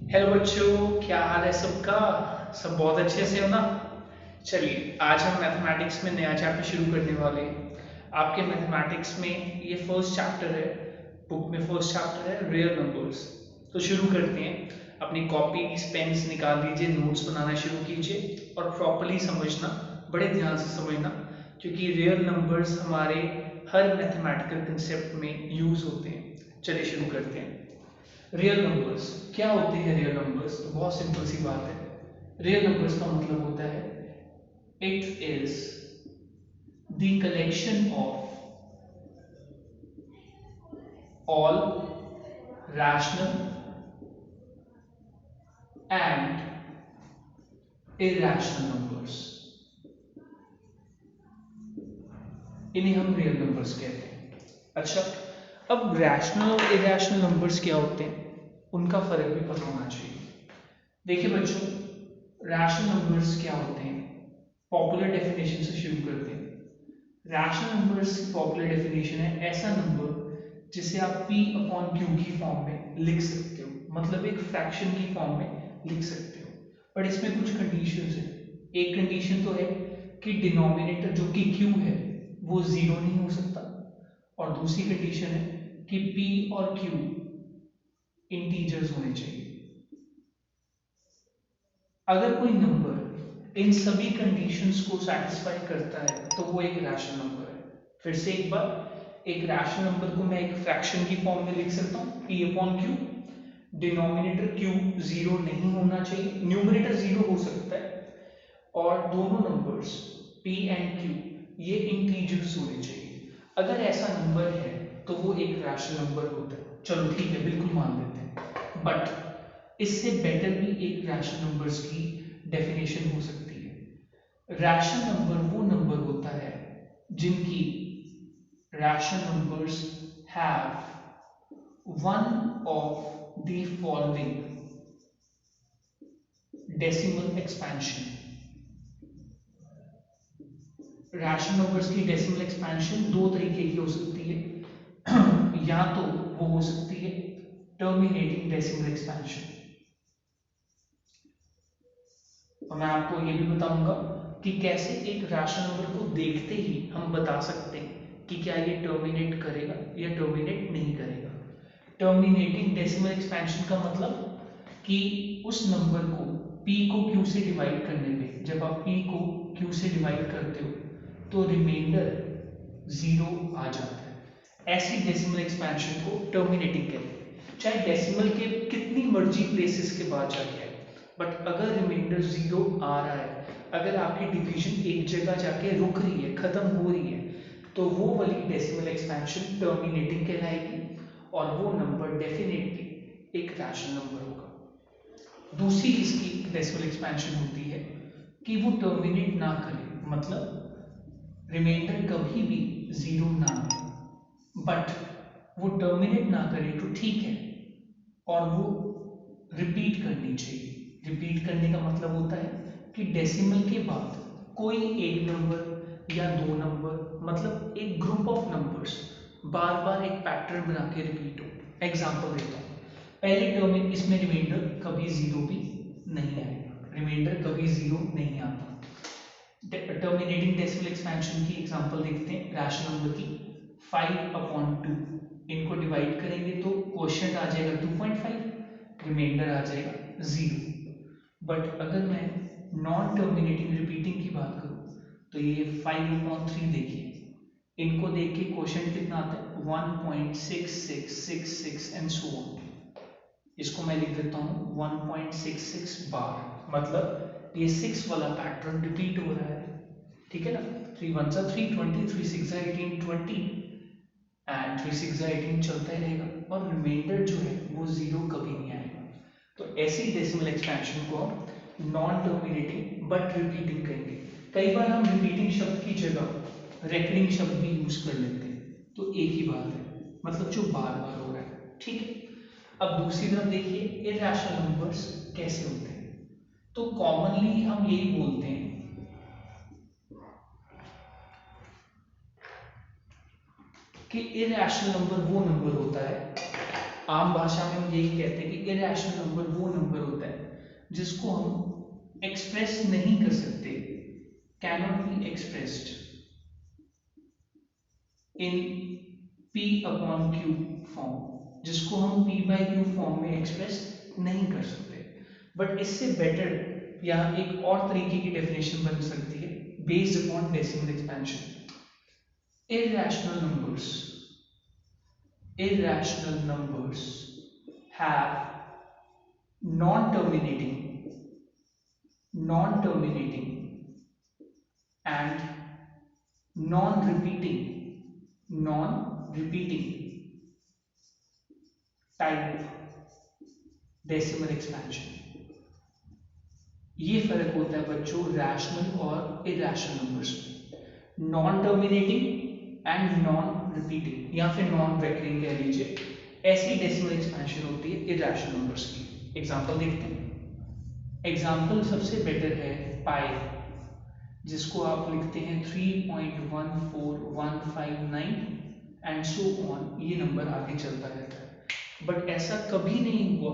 Hello बच्चों, क्या हाल है सबका। सब बहुत अच्छे से हो ना। चलिए, आज हम मैथमेटिक्स में नया चैप्टर शुरू करने वाले हैं। आपके मैथमेटिक्स में ये फर्स्ट चैप्टर है। बुक में फर्स्ट चैप्टर है रियल नंबर्स। तो शुरू करते हैं। अपनी कॉपीज पेन्स निकाल लीजिए, नोट्स बनाना शुरू कीजिए और प्रॉपरली समझना, बड़े ध्यान से समझना, क्योंकि रियल नंबर्स हमारे हर मैथमेटिकल कंसेप्ट में यूज होते हैं। चलिए शुरू करते हैं। रियल नंबर्स क्या होते हैं? रियल नंबर्स तो बहुत सिंपल सी बात है। रियल नंबर्स का मतलब होता है it is the collection of all rational and irrational numbers. इन्हें हम रियल नंबर्स कहते हैं। अच्छा, अब रैशनल और इरैशनल नंबर्स क्या होते हैं, उनका फर्क भी पता होना चाहिए। देखिए बच्चों, रैशनल नंबर्स क्या होते हैं, पॉपुलर डेफिनेशन से शुरू करते हैं। रैशनल नंबर्स की पॉपुलर डेफिनेशन है ऐसा नंबर जिसे आप p अपॉन क्यू की फॉर्म में लिख सकते हो, मतलब एक फ्रैक्शन की फॉर्म में लिख सकते हो। बट इसमें कुछ कंडीशंस है। एक कंडीशन तो है कि डिनोमिनेटर जो कि q है वो जीरो नहीं हो सकता, और दूसरी कंडीशन है कि p और q इंटीजर्स होने चाहिए। अगर कोई नंबर इन सभी कंडीशंस को सेटिस्फाई करता है तो वो एक रैशनल नंबर है। फिर से एक बार, एक रैशनल नंबर को मैं एक फ्रैक्शन की फॉर्म में लिख सकता हूँ p upon Q. Denominator q zero नहीं होना चाहिए, न्यूमरेटर जीरो हो सकता है, और दोनों नंबर्स p एंड q ये इंटीजर्स होने चाहिए। अगर ऐसा नंबर है तो वो एक रैशनल नंबर होता है। चलो ठीक है, बिल्कुल मान लेते हैं। बट इससे बेटर भी एक रैशनल नंबर्स की डेफिनेशन हो सकती है। रैशनल नंबर वो नंबर होता है जिनकी rational numbers have one of the following decimal expansion. Rational numbers की डेसिमल एक्सपेंशन दो तरीके की हो सकती है। या तो वो हो सकती है टर्मिनेटिंग डेसिमल एक्सपेंशन, और मैं आपको ये भी बताऊंगा कि कैसे एक रैशनल नंबर को देखते ही हम बता सकते हैं कि क्या ये टर्मिनेट करेगा या टर्मिनेट नहीं करेगा। टर्मिनेटिंग डेसिमल एक्सपेंशन का मतलब कि उस नंबर को p को q से डिवाइड करने पे, जब आप p को q से डिवाइड करते हो तो रिमाइंडर जीरो आ जाता है। ऐसी डेसिमल एक्सपेंशन को टर्मिनेटिंग कहते हैं, चाहे डेसिमल के कितनी मर्जी प्लेसेस के बाद जाके आए, बट अगर रिमाइंडर जीरो आ रहा है, अगर आपकी डिवीजन एक जगह जाके रुक रही है, खत्म हो रही है, तो वो वाली डेसिमल एक्सपेंशन टर्मिनेटिंग कहलाएगी, और वो नंबर डेफिनेटली एक रैशनल नंबर होगा। दूसरी इसकी डेसिमल एक्सपेंशन होती है कि वो टर्मिनेट ना करे, मतलब रिमाइंडर कभी भी जीरो ना आए, बट वो टर्मिनेट ना करे तो ठीक है, और वो रिपीट करनी चाहिए। रिपीट करने का मतलब होता है कि डेसिमल के बाद कोई एक नंबर या दो नंबर, मतलब एक ग्रुप ऑफ नंबर्स बार बार एक पैटर्न बना के रिपीट हो। एग्जांपल देता हूँ। पहले टर्म में इसमें रिमाइंडर कभी जीरो भी नहीं आएगा, रिमाइंडर कभी जीरो नहीं आता। टर्मिनेटिंग डेसिमल एक्सपेंशन की एग्जांपल देखते हैं रैशनल नंबर की। 5 अपॉन 2, इनको डिवाइड करेंगे तो क्वोशिएंट आ जाएगा 2.5, रिमाइंडर आ जाएगा जीरो। बट अगर मैं नॉन टर्मिनेटिंग रिपीटिंग की बात करूं तो ये 5/3 देखिए, इनको देख के क्वोशिएंट कितना आता है 1.6666 एंड सो ऑन। इसको मैं लिख देता हूँ 1.66 बार, मतलब ये 6 वाला पैटर्न रिपीट हो रहा है। ठीक है ना, 3 1 जा 3 20, 3 6 जा 18 20, एंड 3 6 जा 18 चलता ही रहेगा, और रिमाइंडर जो है वो जीरो कभी नहीं आएगा। तो ऐसी डेसिमल एक्सपेंशन को हम नॉन टर्मिनेटिंग बट रिपीटिंग कहेंगे। कई बार हम रिपीटिंग शब्द की जगह रेकरिंग शब्द भी यूज कर लेते हैं, तो एक ही बात है, मतलब जो बार बार हो रहा है। ठीक है, अब दूसरी तरफ देखिए इरैशनल नंबर्स कैसे होते हैं। तो कॉमनली हम यही बोलते हैं कि इरैशनल नंबर वो नंबर होता है आम भाषा में हम यही कहते हैं कि इरेशनल नंबर वो नंबर होता है जिसको हम एक्सप्रेस नहीं कर सकते, cannot be expressed in P upon Q form, जिसको हम P बाई Q फॉर्म में एक्सप्रेस नहीं कर सकते। बट इससे बेटर यहाँ एक और तरीके की डेफिनेशन बन सकती है based upon decimal expansion. irrational numbers have non-terminating and non-repeating type decimal expansion. ये फर्क होता है बच्चों रैशनल और इरेशनल नंबर्स में। Non terminating and non repeating या फिर नॉन रेकरिंग कह लीजिए, ऐसी डेसिमल एक्सपेंशन होती है इरेशनल नंबर्स की। एग्जांपल देखते हैं। एग्जांपल सबसे बेटर है पाई, जिसको आप लिखते हैं 3.14159 एंड सो ऑन, ये नंबर आगे चलता रहता है। बट ऐसा कभी नहीं हुआ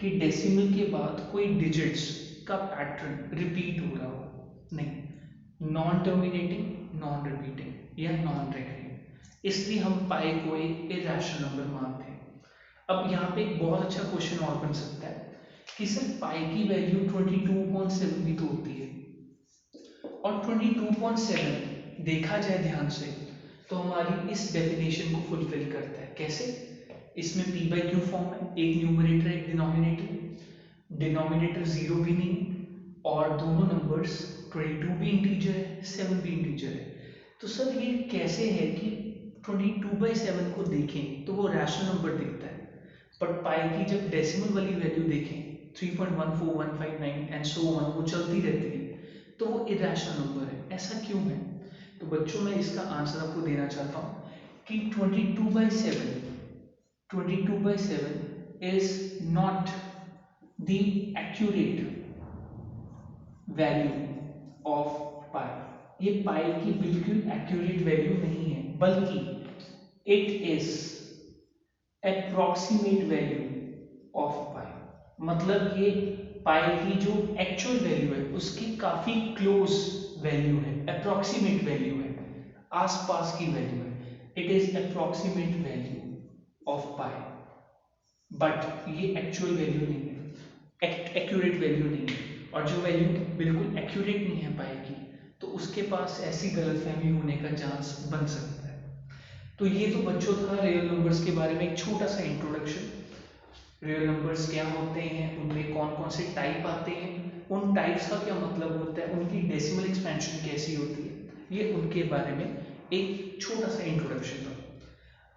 कि डेसिमल के बाद कोई डिजिट्स का पैटर्न रिपीट हो रहा हो, नहीं। नॉन टर्मिनेटिंग, नॉन रिपीटिंग या नॉन रेकरिंग, इसलिए हम पाई को एक इरेशनल नंबर मानते हैं। अब यहाँ पे एक बहुत अच्छा क्वेश्चन और बन सकता है कि सर पाई की वैल्यू 22.7 भी तो होती है, और 22.7 देखा जाए ध्यान से तो हमारी इस डेफिनेशन को फुलफिल करता है। कैसे? इसमें P बाई Q फॉर्म है, एक न्यूमरेटर एक डिनोमिनेटर, डिनोमिनेटर 0 भी नहीं और दोनों नंबर्स 22 भी इंटीजर है, 7 भी इंटीजर है। तो सर ये कैसे है कि 22/7 को देखें तो वो रैशनल नंबर दिखता है, बट पाई की जब डेसिमल वाली वैल्यू देखें 3.14159 एंड सो ऑन, वो चलती रहती है, तो वो इरेशनल नंबर है। ऐसा क्यों है? तो बच्चों मैं इसका आंसर आपको देना चाहता हूँ कि 22/7 is not the accurate value of pi। ये पाई की बिल्कुल एक्यूरेट वैल्यू नहीं है, बल्कि it is approximate value of pi. मतलब ये पाई की जो एक्चुअल वैल्यू है उसकी काफी क्लोज वैल्यू है, अप्रॉक्सीमेट वैल्यू है, आसपास की वैल्यू है। It is approximate value of pi, but ये एक्चुअल वैल्यू नहीं है, एक्यूरेट वैल्यू नहीं है। और जो वैल्यू बिल्कुल एक्यूरेट नहीं है पाई की, तो उसके पास ऐसी गलतफहमी होने का चांस बन सकता है। तो ये तो बच्चों था रियल नंबर्स के बारे में एक छोटा सा इंट्रोडक्शन। रियल नंबर्स क्या होते हैं, उनमें कौन कौन से टाइप आते हैं, उन टाइप्स का क्या मतलब होता है, उनकी डेसिमल एक्सपेंशन कैसी होती है, ये उनके बारे में एक छोटा सा इंट्रोडक्शन था।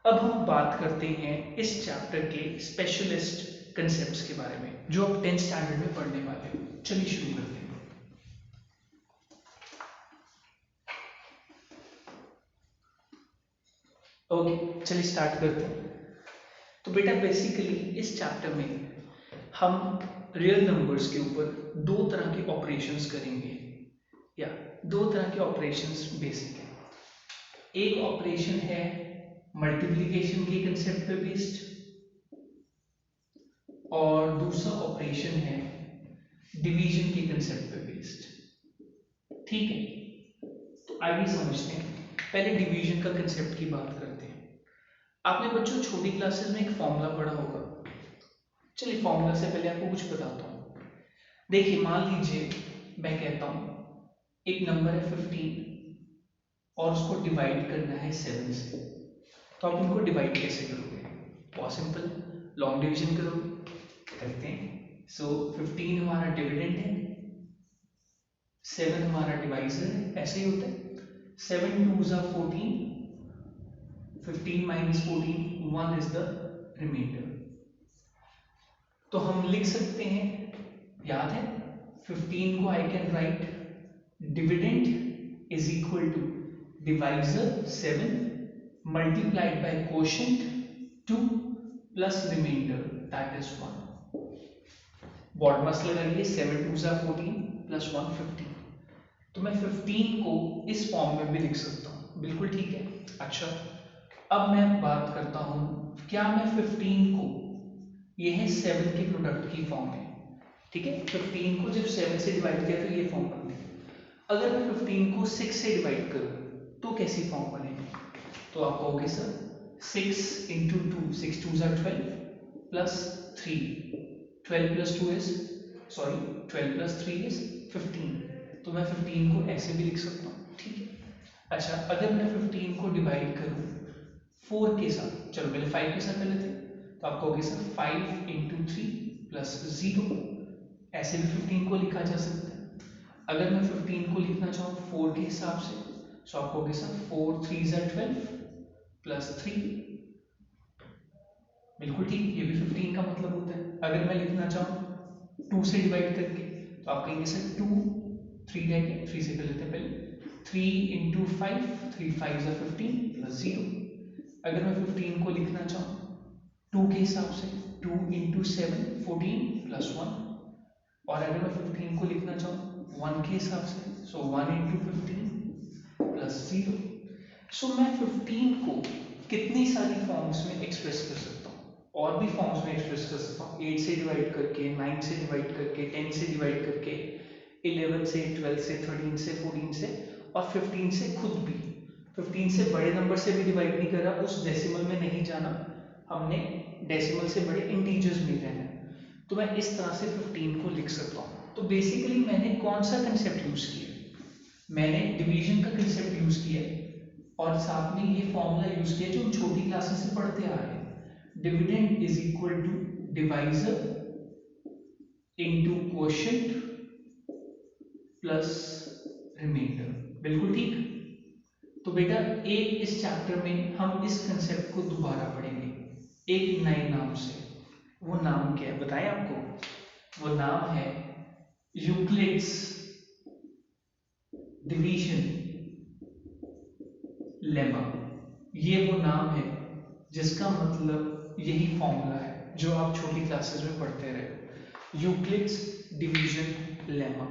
अब हम बात करते हैं इस चैप्टर के स्पेशलिस्ट कंसेप्ट्स के बारे में जो आप 10th स्टैंडर्ड में पढ़ने वाले हो। चलिए शुरू करते हैं। ओके, चलिए स्टार्ट करते हैं। तो बेटा बेसिकली इस चैप्टर में हम रियल नंबर्स के ऊपर दो तरह के ऑपरेशंस करेंगे, या दो तरह के ऑपरेशंस बेसिक है। एक ऑपरेशन है मल्टीप्लिकेशन के कंसेप्ट पे बेस्ड, और दूसरा ऑपरेशन है डिवीजन के कंसेप्ट पे बेस्ड। ठीक है, तो आइए समझते हैं। पहले डिवीजन का कंसेप्ट की बात करते हैं। आपने बच्चों छोटी क्लासेस में एक फॉर्मूला पढ़ा होगा। चलिए फॉर्मूला से पहले आपको कुछ बताता हूँ। देखिए मान लीजिए मैं कहता हूँ एक नंबर है 15 और उसको डिवाइड करना है 7 से, तो आप उनको डिवाइड कैसे करोगे? बहुत सिंपल, लॉन्ग डिवीजन करोगे। करते हैं। सो 15 हमारा डिविडेंड है, 7 हमारा डिवाइजर है, ऐसे ही होता है। 7 2s are 14, 15 minus 14, 1 is the remainder। तो हम लिख सकते हैं, याद है 15 को I can write dividend is equal to divisor 7 multiplied by quotient 2 plus remainder that is 1। BODMAS लगाइए, 7 2s are 14 प्लस 1 15। तो मैं 15 को इस फॉर्म में भी लिख सकता हूँ, बिल्कुल ठीक है। अच्छा, अब मैं बात करता हूँ क्या मैं 15 को ये है 7 के प्रोडक्ट की फॉर्म है, ठीक है। 15 को जब 7 से डिवाइड किया तो ये फॉर्म बनती है। अगर मैं 15 को 6 से डिवाइड करूँ तो कैसी फॉर्म बनेगी? तो आप कहोगे सर 6 इंटू टू, 6 टू ज़ार 12 plus 3, 12 plus 2 is, sorry 12 plus 3 is 15। तो मैं 15 को ऐसे भी लिख सकता हूँ, ठीक है। अच्छा, अगर मैं 15 को डिवाइड करूँ 4 के साथ, चलो पहले 5 के साथ कर लेते हैं, तो आप कहोगे सर 5 इंटू 3 प्लस 0, ऐसे भी 15 को लिखा जा सकता है। अगर मैं 15 को लिखना चाहूँ 4 के हिसाब से, तो आप कहोगे सर 4 3 ज़ार 12 प्लस 3, बिल्कुल ठीक, ये भी 15 का मतलब होता है। अगर मैं लिखना चाहूँ 2 से डिवाइड करके, तो आप कहेंगे सर 2 3 रहेंगे, 3 से कर लेते हैं पहले, 3 इंटू 5, 3 5 ज़ार 15 प्लस 0। अगर मैं 15 को लिखना चाहूँ 2 के हिसाब से, 2 इंटू 7 14 प्लस 1। और अगर मैं 15 को लिखना चाहूँ 1 के हिसाब से, सो 1 इंटू 15 प्लस 0। सो मैं 15 को कितनी सारी फॉर्म्स में एक्सप्रेस कर सकता हूँ, और भी फॉर्म्स में एक्सप्रेस कर सकता हूँ। 8 से डिवाइड करके, 9 से डिवाइड करके, 10 से डिवाइड करके, 11 से, 12 से, 13 से, 14 से, और 15 से खुद भी। 15 से बड़े नंबर से भी डिवाइड नहीं करा, उस डेसिमल में नहीं जाना, हमने डेसिमल से बड़े इंटीजर्स में रहना है। तो मैं इस तरह से 15 को लिख सकता हूँ। तो बेसिकली मैंने कौन सा कंसेप्ट यूज किया? मैंने डिवीजन का कंसेप्ट यूज किया और साथ में ये फॉर्मूला यूज किया जो हम छोटी क्लासेस से पढ़ते आ रहे हैं। Dividend is equal to divisor into quotient plus remainder, बिल्कुल ठीक। तो बेटा एक इस चैप्टर में हम इस कंसेप्ट को दोबारा पढ़ेंगे एक नए नाम से। वो नाम क्या है बताएं आपको? वो नाम है यूक्लिड्स डिवीजन लेमा। ये वो नाम है जिसका मतलब यही फॉर्मूला है जो आप छोटी क्लासेस में पढ़ते रहे, यूक्लिड्स डिवीजन लेमा।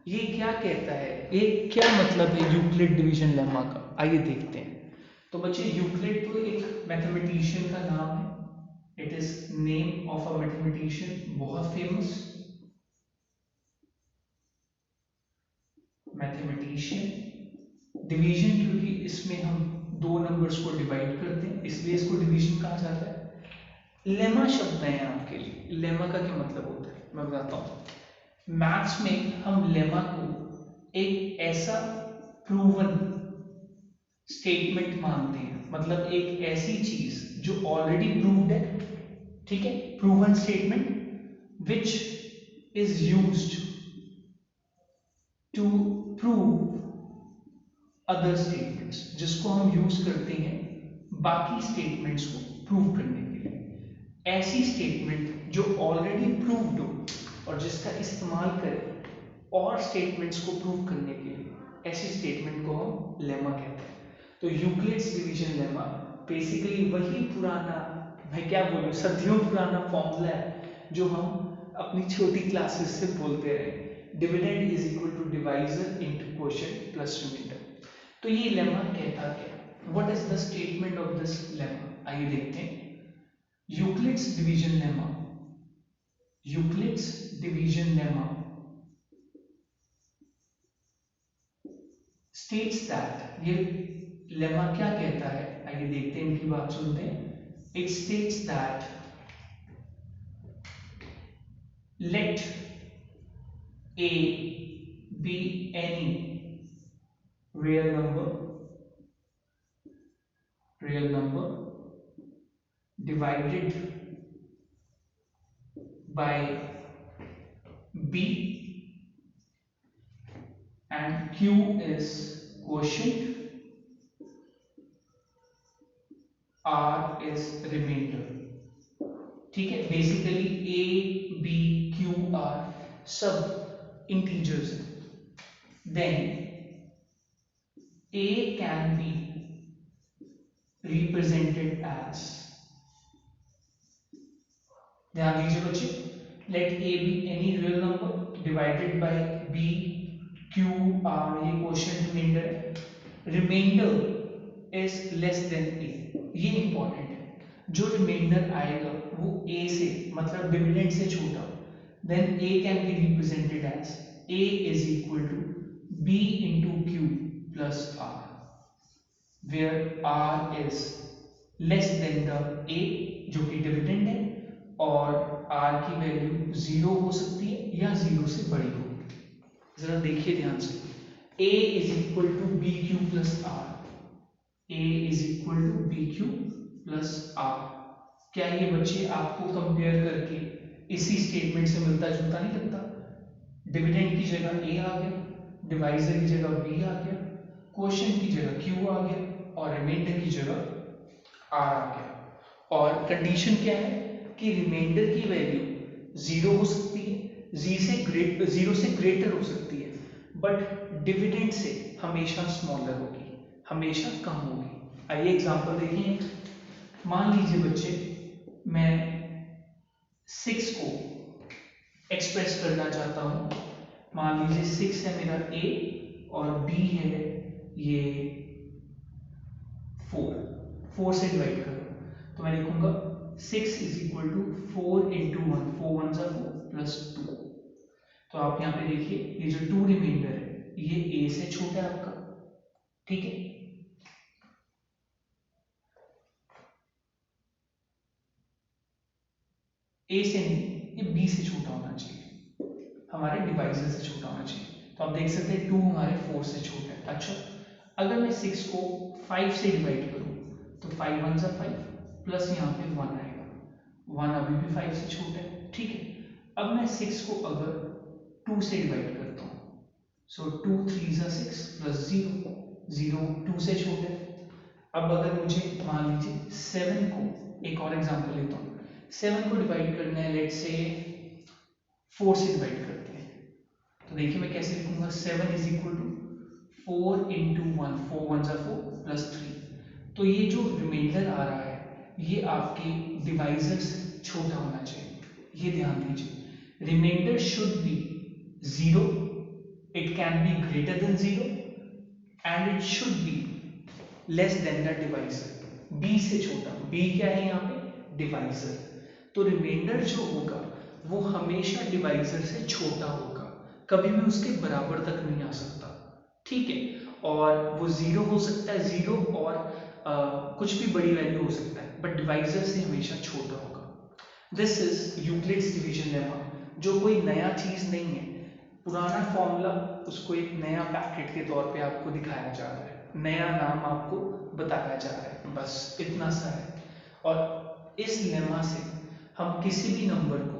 ये क्या कहता है, एक क्या मतलब है यूक्लिड डिवीजन लेमा का, आइए देखते हैं। तो बच्चे यूक्लिड तो एक मैथमेटिशियन का नाम है, it is name of a mathematician, बहुत फेमस मैथमेटिशियन। डिवीजन क्योंकि इसमें हम दो नंबर्स को डिवाइड करते हैं इसलिए इसको डिवीजन कहा जाता है। लेमा शब्द है आपके लिए, लेमा का क्या मतलब होता है मैं बताता हूँ। मैथ्स में हम लेमा को एक ऐसा प्रूवन स्टेटमेंट मानते हैं, मतलब एक ऐसी चीज जो ऑलरेडी प्रूव्ड है, ठीक है, proven statement which is used to prove other statements, जिसको हम यूज करते हैं बाकी स्टेटमेंट्स को प्रूव करने के लिए। ऐसी स्टेटमेंट जो ऑलरेडी प्रूव्ड हो और जिसका इस्तेमाल करें और स्टेटमेंट्स को प्रूव करने के लिए, ऐसी स्टेटमेंट को हम लेमा कहते हैं। तो यूक्लिड्स डिवीजन लेमा बेसिकली वही पुराना, मैं क्या बोलूं, सदियों पुराना फॉर्मूला है जो हम अपनी छोटी क्लासेस से बोलते रहे। Dividend is equal to divisor into quotient plus remainder. तो ये लेमा कहता क्या, what is the statement of this lemma, आइए देखते हैं। Euclid's division lemma, Euclid's division lemma states that, ये लेमा क्या कहता है, आइए देखते हैं, इनकी बात सुनते हैं। It states that let a b any real number divided by b and q is quotient, r is remainder, ठीक है। Basically a b q r सब इंटीजर्स हैं। Then a can be represented as, ध्यान दीजिए बच्चे, let a b any real number divided by b q r, ये quotient remainder है, remainder is less than a, ये इंपॉर्टेंट है। जो रिमाइंडर आएगा वो ए से मतलब डिविडेंड से छोटा, then a can be represented as a is equal to b into q plus r, where r is less than the a जो कि डिविडेंड है, और आर की वैल्यू जीरो हो सकती है या जीरो से बड़ी होगी। जरा देखिए ध्यान से, a is equal to B Q plus r, a is equal to B Q plus r. क्या ये बच्चे आपको कंपेयर करके इसी स्टेटमेंट से मिलता जुलता नहीं लगता? डिविडेंड की जगह a आ गया, डिवाइजर की जगह b आ गया, क्वोशिएंट की जगह q आ गया, और रिमाइंडर की जगह r आ गया। और कंडीशन क्या है कि रिमाइंडर की वैल्यू जीरो हो सकती है, जीरो से ग्रेटर हो सकती है, बट डिविडेंड से हमेशा स्मॉलर होगी, हमेशा कम होगी। आइए एग्जांपल देखिए। मान लीजिए बच्चे, मैं 6 को एक्सप्रेस करना चाहता हूं। मान लीजिए 6 है मेरा a और b है ये 4 से डिवाइड करो तो मैं लिखूंगा 6 इज इक्वल टू 4 इंटू 1, 4 1 जा 4 प्लस 2। तो आप यहाँ पे देखिए ये जो 2 रिमाइंडर है ये a से छोटा है आपका, ठीक है। a से नहीं, ये b से छोटा होना चाहिए, हमारे डिवाइजर से छोटा होना चाहिए। तो आप देख सकते हैं 2 हमारे 4 से छोटा है। अच्छा, अगर मैं 6 को 5 से डिवाइड करूं तो 5 1 जा 5 प्लस यहाँ पे 1 आएगा, 1 अभी भी 5 से छोटा है, ठीक है। अब मैं 6 को अगर 2 से डिवाइड करता हूँ, सो 2 3 जा 6 प्लस 0, 0 2 से छोटा है। अब अगर मुझे मान लीजिए 7 को, एक और एग्जांपल लेता हूँ, 7 को डिवाइड करना है, लेट्स से 4 से डिवाइड करते हैं। तो देखिए मैं कैसे लिखूंगा, 7 इज इक्वल टू 4 इंटू 1, 4 1 जा 4 प्लस 3। तो ये जो रिमाइंडर आ रहा है ये आपके डिवाइजर से छोटा होना चाहिए, ये ध्यान दीजिए। Remainder should be 0, it can be greater than 0 and it should be less than the divisor, b से छोटा। b क्या है यहाँ पे? डिवाइजर। तो रिमाइंडर जो होगा वो हमेशा डिवाइजर से छोटा होगा, कभी भी उसके बराबर तक नहीं आ सकता, ठीक है। और वो जीरो हो सकता है, जीरो और कुछ भी बड़ी वैल्यू हो सकता है, बट डिवाइजर से हमेशा छोटा होगा। This is Euclid's division lemma, जो कोई नया चीज नहीं है, पुराना फॉर्मूला उसको एक नया पैकेट के तौर पे आपको दिखाया जा रहा है, नया नाम आपको बताया जा रहा है, बस इतना सा है। और इस लेमा से हम किसी भी नंबर को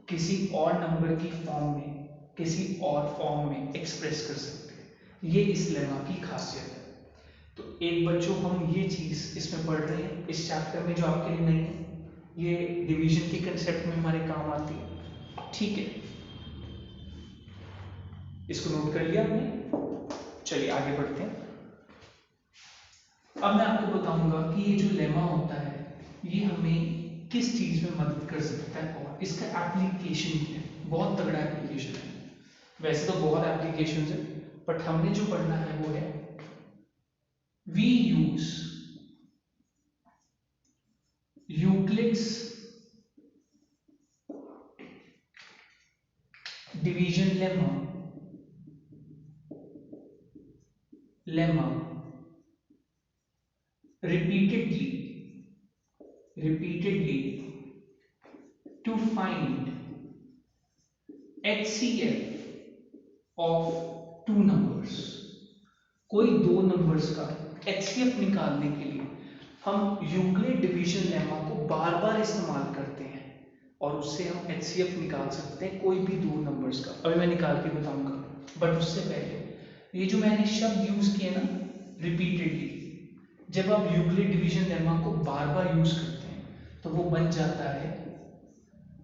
किसी और नंबर की फॉर्म में, किसी और फॉर्म में एक्सप्रेस कर सकते हैं, ये इस लेमा की खासियत है। तो एक बच्चों हम ये चीज इसमें पढ़ रहे हैं इस चैप्टर में जो आपके लिए नहीं है, ये डिवीजन के कंसेप्ट में हमारे काम आती है, ठीक है। इसको नोट कर लिया आपने? चलिए आगे बढ़ते हैं। अब मैं आपको बताऊंगा कि ये जो लेमा होता है ये हमें किस चीज में मदद कर सकता है और इसका एप्लीकेशन क्या है। बहुत तगड़ा एप्लीकेशन है, वैसे तो बहुत एप्लीकेशन है, बट हमने जो पढ़ना है वो है we use Euclid's division lemma repeatedly to find HCF of two numbers। कोई दो नंबर्स का HCF निकालने के लिए हम यूक्लिड डिवीजन लेमा को बार बार इस्तेमाल करते हैं और उससे हम HCF निकाल सकते हैं कोई भी दो नंबर्स का। अभी मैं निकाल के बताऊंगा, बट उससे पहले ये जो मैंने शब्द यूज किए ना, रिपीटेडली, जब आप यूक्लिड डिवीजन लेमा को बार बार यूज करते हैं तो वो बन जाता है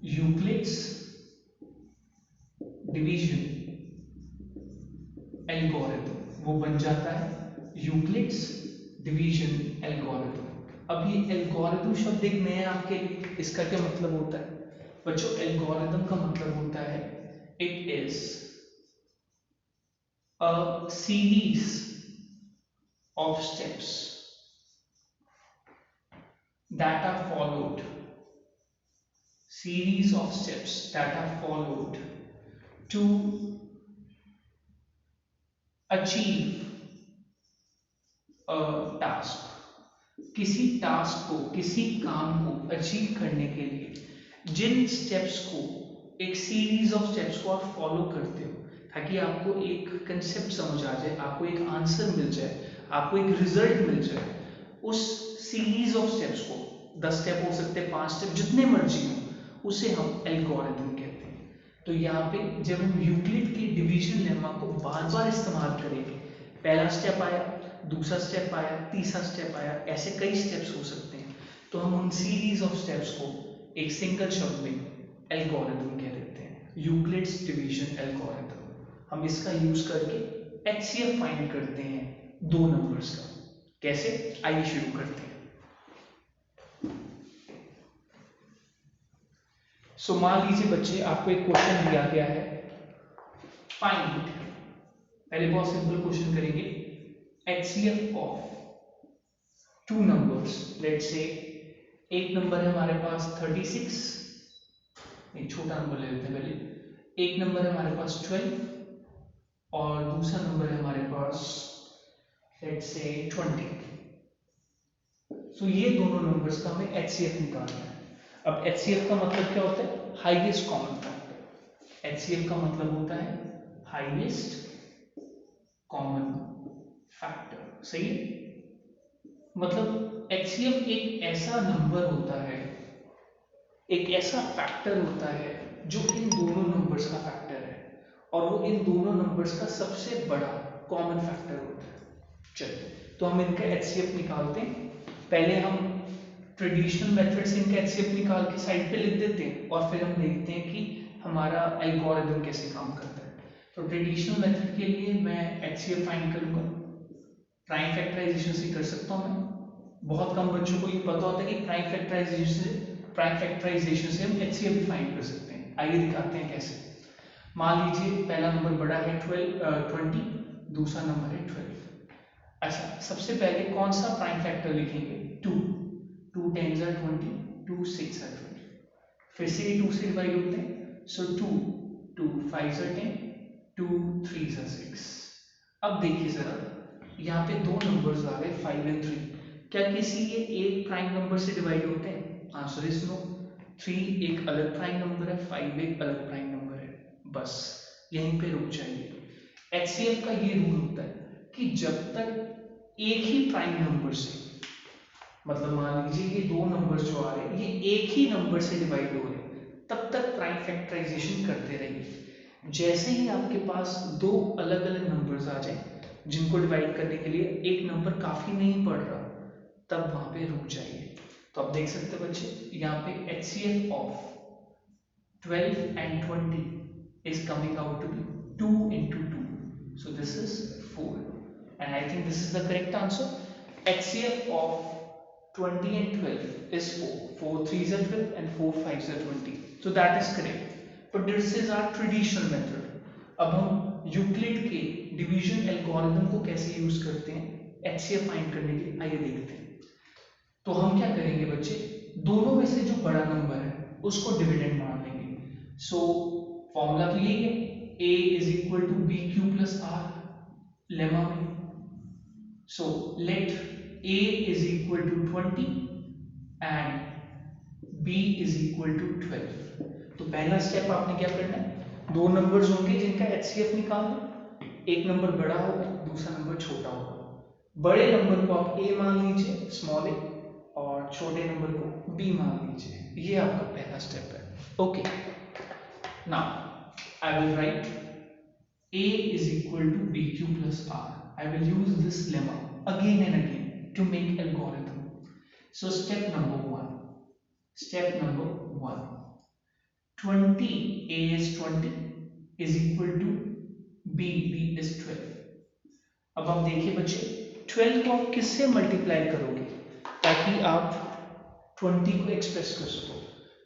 यूक्लिड्स डिवीजन एल्गोरिथम, वो बन जाता है यूक्लिड्स डिवीजन एल्गोरिथम। अब ये एल्गोरिथम शब्द एक नया आपके लिए, इसका क्या मतलब होता है बच्चों? एल्गोरिथम का मतलब होता है it is a series of steps that are followed, series of steps that are followed to achieve a task, किसी टास्क को, किसी काम को अचीव करने के लिए जिन स्टेप्स को, एक सीरीज ऑफ स्टेप्स को आप फॉलो करते हो ताकि आपको एक कंसेप्ट समझ आ जाए, आपको एक आंसर मिल जाए, आपको एक रिजल्ट मिल जाए, उस सीरीज ऑफ स्टेप्स को, 10 स्टेप हो सकते हैं, 5 स्टेप, जितने मर्जी हो, उसे हम एल्गोरिथम कहते हैं। तो यहाँ पे जब हम यूक्लिड के डिवीजन लेमा को बार बार इस्तेमाल करेंगे, पहला स्टेप आया, दूसरा स्टेप आया, तीसरा स्टेप आया, ऐसे कई स्टेप्स हो सकते हैं, तो हम उन सीरीज ऑफ स्टेप्स को एक सिंगल शब्द में एल्गोरिथम कह देते हैं, यूक्लिड्स डिवीजन एल्गोरिथम। हम इसका यूज करके एचसीएफ फाइंड करते हैं दो नंबर्स का। कैसे, आइए शुरू करते हैं। सो मान लीजिए बच्चे, आपको एक क्वेश्चन दिया गया है, फाइंड, पहले बहुत सिंपल क्वेश्चन करेंगे, HCF of two numbers, let's say एक नंबर है हमारे पास 36, एक छोटा नंबर ले लेते हैं पहले, एक नंबर है हमारे पास 12 और दूसरा नंबर है हमारे पास लेट्स से 20। सो ये दोनों नंबर्स का हमें HCF निकालना है। अब HCF का मतलब क्या होता है, हाईएस्ट कॉमन फैक्टर। HCF का मतलब होता है हाईएस्ट कॉमन फैक्टर, सही है। मतलब HCF एक ऐसा नंबर होता है, एक ऐसा फैक्टर होता है जो इन दोनों नंबर्स का फैक्टर है और वो इन दोनों नंबर्स का सबसे बड़ा कॉमन फैक्टर होता है। चलिए, तो हम इनका HCF निकालते हैं। पहले हम ट्रेडिशनल मेथड से इनका HCF निकाल के साइड पे लिख देते हैं और फिर हम देखते हैं कि हमारा एल्गोरिथम कैसे काम करता है। तो ट्रेडिशनल मेथड के लिए मैं HCF फाइंड करूंगा, प्राइम फैक्टराइजेशन से कर सकता हूं मैं। बहुत कम बच्चों को ये पता होता है कि प्राइम फैक्टराइजेशन से हम HCF भी फाइंड कर सकते हैं। आइए दिखाते हैं कैसे। मान लीजिए पहला नंबर बड़ा है 20, दूसरा नंबर है 12। अच्छा, सबसे पहले कौन सा प्राइम फैक्टर लिखेंगे, 2 10s are 20, 2 6 are 20। फिर से ये 2 से डिवाइड होते हैं, सो 2 5s are 10, 2 3s are 6। अब देखिए जरा, यहाँ पे दो नंबर्स आ गए 5 और 3, क्या किसी ये एक प्राइम नंबर से डिवाइड होते हैं? Answer is no. 3 एक अलग प्राइम नंबर है, 5 एक अलग प्राइम नंबर है, बस यहीं पे रुक जाइए। HCF का ये रूल होता है कि जब तक एक ही प्राइम नंबर से, मतलब मान लीजिए ये दो नंबर जो आ रहे हैं ये एक ही नंबर से डिवाइड हो रहे हैं, तब तक प्राइम फैक्टराइजेशन करते रहिए। जैसे ही आपके पास दो अलग अलग नंबर्स आ जाए जिनको डिवाइड करने के लिए एक नंबर काफी नहीं पड़ रहा, तब वहां पे रुक जाइए। तो आप देख सकते हैं बच्चे, यहाँ पे HCF of 12 and 20 is coming out to be 2 into 2, so this is 4, and I think this is the correct answer. HCF of 20 and 12 is 4, 4 3s are 12 and 4 5s are 20, so that is correct. But this is our traditional method. अब हम Euclid के division algorithm को कैसे use करते हैं HCF find करने के लिए, आइए देखते हैं। तो हम क्या करेंगे बच्चे, दोनों में से जो बड़ा नंबर है उसको डिविडेंड मान लेंगे। सो फॉर्मूला तो यही है, A is equal to B Q plus R lemma में। So let A is equal to 20 and B is equal to 12। तो पहला स्टेप आपने क्या करना है, दो नंबर्स होंगे जिनका HCF निकालना, एक नंबर बड़ा होगा, दूसरा नंबर छोटा होगा। बड़े नंबर को आप A मान लीजिए, स्मॉल a, और छोटे नंबर को B मान लीजिए। ये आपका पहला स्टेप है। Okay, now I will write A is equal to BQ plus R. I will use this lemma again and again to make algorithm. So step number one. Step number one. 20 A is 20 is equal to B is 12. अब आप देखिए बच्चे, 12 को आप किससे multiply करोगे ताकि आप 20 को एक्सप्रेस कर सको?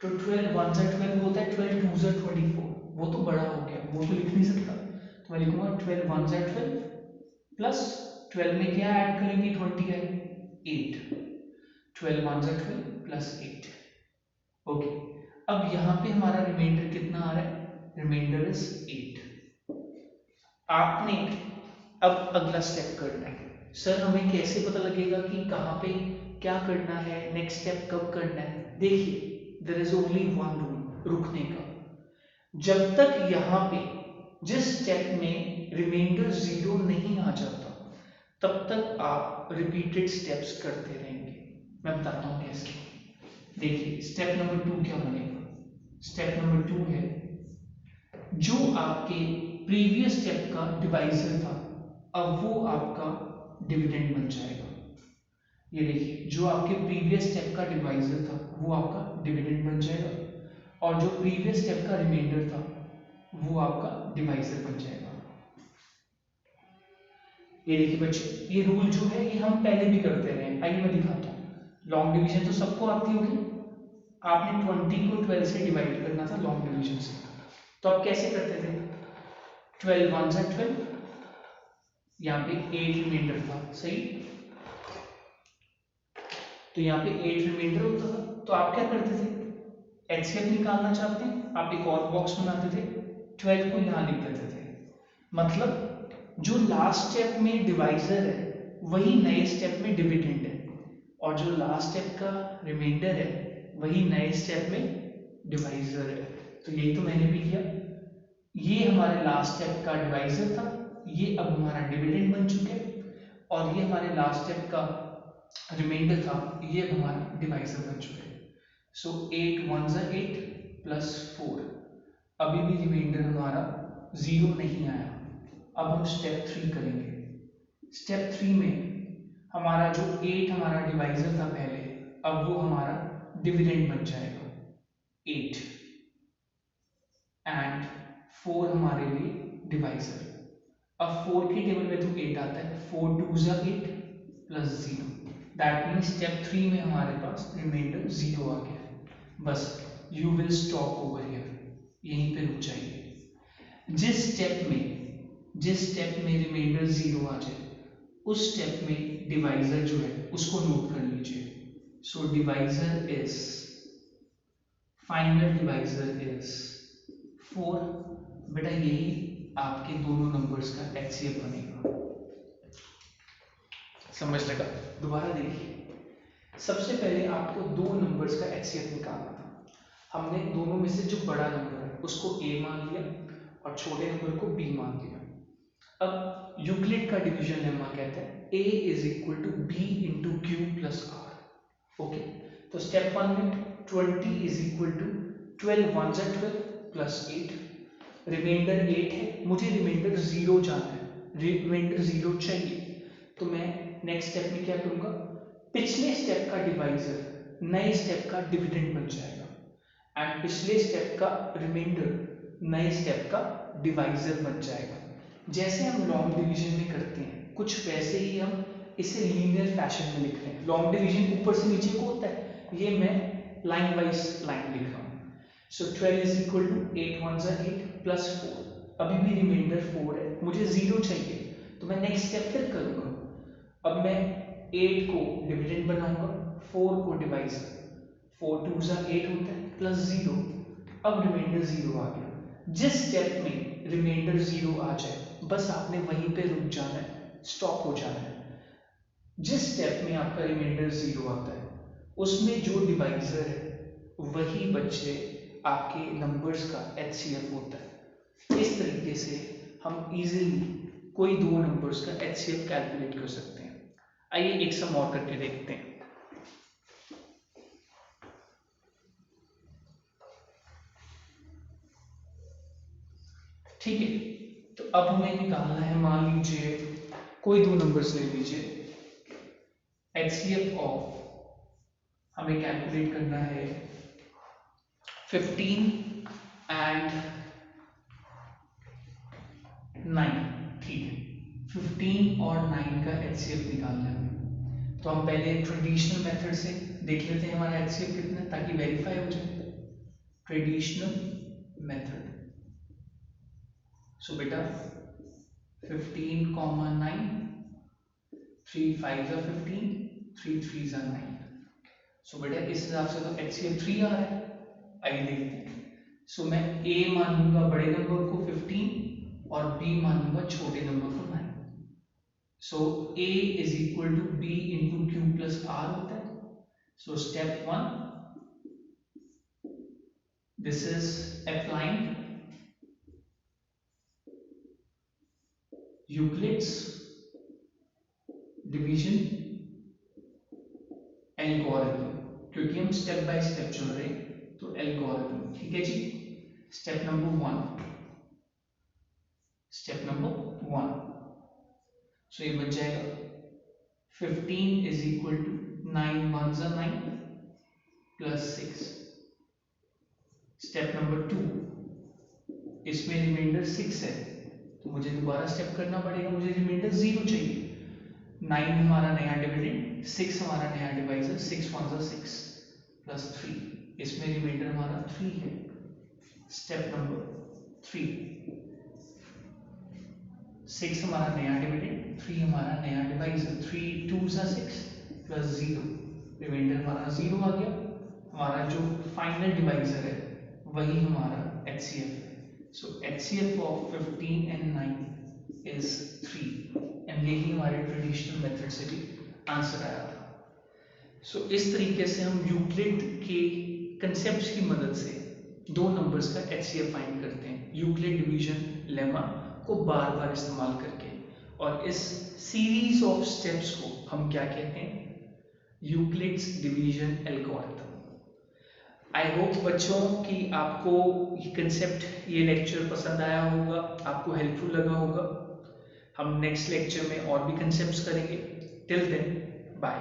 तो 12 1 से 12 होता है, 12 2 से 24, वो तो बड़ा हो गया, वो तो लिख नहीं सकता, तो मैं लिखूंगा 12 1 से 12 प्लस 12 में क्या ऐड करेंगे, 20 है 8, 12 1 से 12 प्लस 8। ओके, अब यहाँ पे हमारा रिमाइंडर कितना आ रहा है? Remainder is 8। आपने अब अगला स्टेप करना है। सर हमें कैसे पता लगेगा कि कहाँ पे क्या करना है, नेक्स्ट स्टेप कब करना है? देखिए, there is only one rule रुकने का। जब तक यहाँ पे जिस स्टेप में रिमाइंडर 0 नहीं आ जाता, तब तक आप रिपीटेड स्टेप्स करते रहेंगे। मैं बताता हूँ कैसे। देखिए, स्टेप नंबर 2 क्या बनेगा? स्टेप नंबर 2 है, जो आपके प्रीवियस स्टेप का डिवाइजर था, अब वो आपका डिविडेंड बन जाएगा। ये देखिए, जो आपके प्रीवियस स्टेप का डिवाइजर था वो आपका डिविडेंड बन जाएगा, और जो प्रीवियस स्टेप का रिमाइंडर था वो आपका डिवाइजर बन जाएगा। ये देखिए बच्चे, ये रूल जो है ये हम पहले भी करते रहे हैं। आइए मैं दिखाता हूँ। लॉन्ग डिवीजन तो सबको आती होगी। आपने 20 को 12 से डिवाइड करना था लॉन्ग डिवीजन से, तो आप कैसे करते थे? 12 1 से 12, यहाँ पे 8 रिमाइंडर था, सही? तो यहाँ पे 8 रिमाइंडर होता था, तो आप क्या करते थे? एचसीएफ निकालना चाहते हैं, आप एक और बॉक्स बनाते थे, 12 को यहाँ लिख देते थे। मतलब जो लास्ट स्टेप में डिवाइजर है वही नए स्टेप में डिविडेंड है, और जो लास्ट स्टेप का रिमाइंडर है वही नए स्टेप में डिवाइजर है। तो यही तो मैंने भी किया। ये हमारे लास्ट स्टेप का डिवाइजर था, ये अब हमारा डिविडेंड बन चुका है, और ये हमारे लास्ट स्टेप का रिमाइंडर था, ये अब हमारा डिवाइजर बन चुका है। सो 8 1 जा 8 प्लस 4, अभी भी रिमाइंडर हमारा 0 नहीं आया। अब हम स्टेप 3 करेंगे। स्टेप 3 में हमारा जो 8 हमारा डिवाइजर था पहले, अब वो हमारा डिविडेंड बन जाएगा 8, एंड 4 हमारे लिए डिवाइजर। अब 4 की टेबल में तो 8 आता है, 4 2 जा 8 प्लस 0, दैट मीन्स स्टेप 3 में हमारे पास रिमाइंडर 0 आ गया है। बस you will stop over here, यहीं पे रुक जाइए। जिस स्टेप में रिमाइंडर 0 आ जाए, उस स्टेप में डिवाइजर जो है उसको नोट कर लीजिए। So divisor is, final divisor is 4। बेटा यही आपके दोनों नंबर्स का एचसीएफ बनेगा। समझ लगा? दोबारा देखिए, सबसे पहले आपको दो नंबर्स का एचसीएफ निकालना था। हमने दोनों में से जो बड़ा नंबर है उसको ए मान लिया और छोटे नंबर को बी मान लिया। अब यूक्लिड का डिवीजन लेमा कहता है a is equal to b into q plus r. Okay, तो स्टेप 1 में 20 इज इक्वल टू 12 1 जा 12 प्लस 8, रिमाइंडर 8 है, मुझे रिमाइंडर 0 जाना है, रिमाइंडर 0 चाहिए, तो मैं नेक्स्ट स्टेप में क्या करूंगा? पिछले स्टेप का डिवाइजर नए स्टेप का डिविडेंड बन जाएगा, एंड पिछले स्टेप का रिमाइंडर नए स्टेप का डिवाइजर बन जाएगा। जैसे हम लॉन्ग डिवीजन में करते हैं, कुछ वैसे ही हम इसे लीनियर फैशन में लिख रहे हैं। लॉन्ग डिवीजन ऊपर से नीचे को होता है, ये मैं लाइन वाइज लाइन लिख रहा हूँ। सो 12 इज इक्वल टू 8 1 जा 8 प्लस 4, अभी भी रिमाइंडर 4 है, मुझे 0 चाहिए, तो मैं नेक्स्ट स्टेप फिर करूंगा। अब मैं 8 को डिविडेंड बनाऊंगा, 4 को डिवाइजर, 4 2 जा 8 होता है प्लस 0, अब रिमाइंडर 0 आ गया। जिस स्टेप में रिमाइंडर 0 आ जाए बस आपने वहीं पे रुक जाना है, स्टॉप हो जाना है। जिस स्टेप में आपका रिमाइंडर 0 आता है उसमें जो डिवाइजर है वही बच्चे आपके नंबर्स का एचसीएफ होता है। इस तरीके से हम इजीली कोई दो नंबर्स का एचसीएफ कैलकुलेट कर सकते हैं। आइए एक सम और करके देखते हैं। ठीक है, तो अब हमें निकालना है, मान लीजिए कोई दो नंबर्स ले लीजिए, एचसीएफ ऑफ हमें कैलकुलेट करना है 15 एंड 9। ठीक है, 15 और 9 का एचसीएफ निकालना है, तो हम पहले ट्रेडिशनल मेथड से देख लेते हैं हमारा एचसीएफ कितना है, ताकि वेरीफाई हो जाए। ट्रेडिशनल मेथड, सो बेटा 15 9, 3 5 15, 3 3 9, सो बेटा इस हिसाब से तो HCF 3 आ रहा है। आइए देखते हैं। सो मैं A मान लूंगा बड़े नंबर को 15 और B मान लूंगा छोटे नंबर को 9। So A is equal to B into q प्लस R होता है। So step 1, this is applying Euclid's division algorithm, क्योंकि हम स्टेप बाय स्टेप चल रहे हैं तो एल्गोरिथम। ठीक है जी। स्टेप नंबर 1, स्टेप नंबर 1, सो ये बन जाएगा 15 इज इक्वल टू 9 1 जा 9 प्लस 6। स्टेप नंबर 2, इसमें रिमाइंडर 6 है तो मुझे दोबारा स्टेप करना पड़ेगा, मुझे रिमाइंडर 0 चाहिए। 9 हमारा नया डिविडेंड, 6 हमारा नया डिवाइजर, 6 1 जा 6 प्लस 3, इसमें रिमाइंडर हमारा 3 है। स्टेप नंबर 3, 6 हमारा नया डिविडेंड, 3 हमारा नया डिवाइजर, 3 2 जा 6 प्लस 0, रिमाइंडर हमारा 0 आ गया। हमारा जो फाइनल डिवाइजर है वही हमारा HCF है। सो HCF of 15 and 9 is 3 and यही हमारे ट्रेडिशनल मेथड से भी आंसर आया था। सो इस तरीके से हम यूक्लिड के कंसेप्ट की मदद से दो नंबर्स का HCF फाइंड करते हैं, यूक्लिड डिवीजन लेमा को बार बार इस्तेमाल करके। और इस सीरीज ऑफ स्टेप्स को हम क्या कहते हैं? Euclid's division algorithm. I hope बच्चों कि आपको ये कंसेप्ट, ये लेक्चर पसंद आया होगा, आपको हेल्पफुल लगा होगा। हम नेक्स्ट लेक्चर में और भी कंसेप्ट्स करेंगे। Till then bye.